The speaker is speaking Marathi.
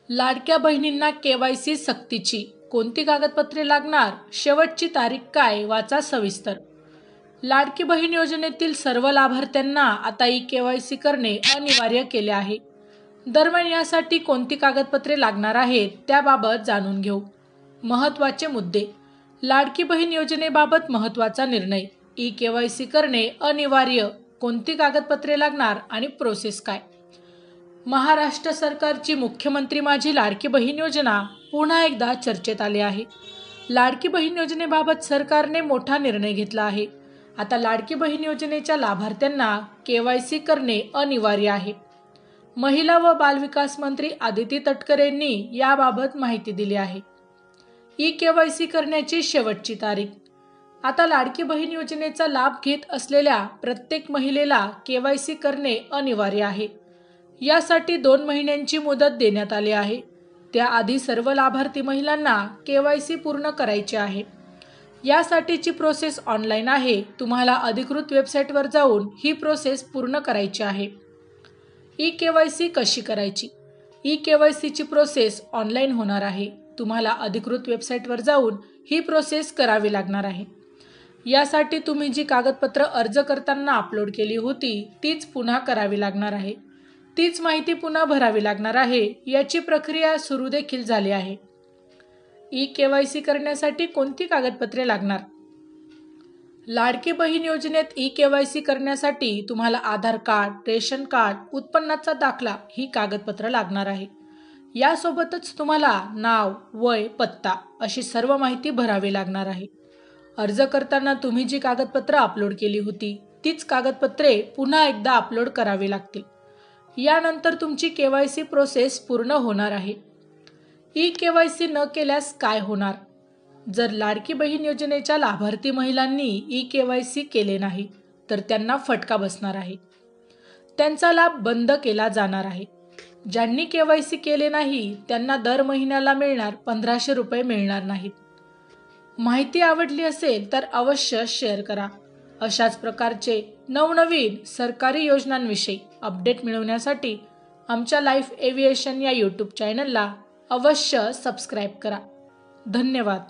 लाडक्या बहिणींना केवायसी सक्तीची, कोणती कागदपत्रे लागणार, शेवटची तारीख काय, वाचा सविस्तर. लाडकी बहीण योजनेतील सर्व लाभार्थ्यांना आता केवायसी करणे अनिवार्य केले आहे. दरम्यान यासाठी कोणती कागदपत्रे लागणार आहेत त्याबाबत जाणून घेऊ. महत्त्वाचे मुद्दे. लाडकी बहीण योजनेबाबत महत्त्वाचा निर्णय. केवायसी करणे अनिवार्य, कोणती कागदपत्रे लागणार आणि प्रोसेस काय. महाराष्ट्र सरकारची मुख्यमंत्री माझी लाडकी बहीण योजना पुन्हा एकदा चर्चेत आली आहे. लाडकी बहीण योजनेबाबत सरकारने मोठा निर्णय घेतला आहे. आता लाडकी बहीण योजनेच्या लाभार्थ्यांना केवायसी करणे अनिवार्य आहे. महिला व बालविकास मंत्री आदिती तटकरे यांनी याबाबत माहिती दिली आहे. केवायसी करण्याची शेवटची तारीख. आता लाडकी बहीण योजनेचा लाभ घेत असलेल्या प्रत्येक महिलेला केवायसी करणे अनिवार्य आहे. यासाठी 2 महिन्यांची मुदत देण्यात आली आहे. त्याआधी सर्व लाभार्थी महिलांना केवायसी पूर्ण करायची आहे. यासाठीची प्रोसेस ऑनलाईन आहे. तुम्हाला अधिकृत वेबसाईटवर जाऊन ही प्रोसेस पूर्ण करायची आहे. केवायसी कशी करायची? केवायसीची प्रोसेस ऑनलाईन होणार आहे. तुम्हाला अधिकृत वेबसाईटवर जाऊन ही प्रोसेस करावी लागणार आहे. यासाठी तुम्ही जी कागदपत्र अर्ज करताना अपलोड केली होती तीच पुन्हा करावी लागणार आहे. तीच माहिती पुन्हा भरावी लागणार आहे. याची प्रक्रिया सुरू देखील झाली आहे. केवायसी करण्यासाठी कोणती कागदपत्रे लागणार? लाडकी बहीण योजनेत केवायसी करण्यासाठी तुम्हाला आधार कार्ड, रेशन कार्ड, उत्पन्नाचा दाखला ही कागदपत्र लागणार आहे. यासोबतच तुम्हाला नाव, वय, पत्ता अशी सर्व माहिती भरावी लागणार आहे. अर्ज करताना तुम्ही जी कागदपत्र अपलोड केली होती तीच कागदपत्रे पुन्हा एकदा अपलोड करावी लागतील. यानंतर तुमची केवायसी प्रोसेस पूर्ण होणार आहे. केवायसी न केल्यास काय होणार? जर लाडकी बहीण योजनेच्या लाभार्थी महिलांनी केवायसी केले नाही तर त्यांना फटका बसणार आहे. त्यांचा लाभ बंद केला जाणार आहे. ज्यांनी केवायसी केले नाही त्यांना दर महिन्याला मिळणार 1500 रुपये मिळणार नाहीत. माहिती आवडली असेल तर अवश्य शेअर करा. अशाच प्रकारचे नवनवीन सरकारी योजनांविषयी अपडेट मिळवण्यासाठी आमच्या लाईफ एव्हिएशन या यूट्यूब चॅनलला अवश्य सबस्क्राईब करा. धन्यवाद.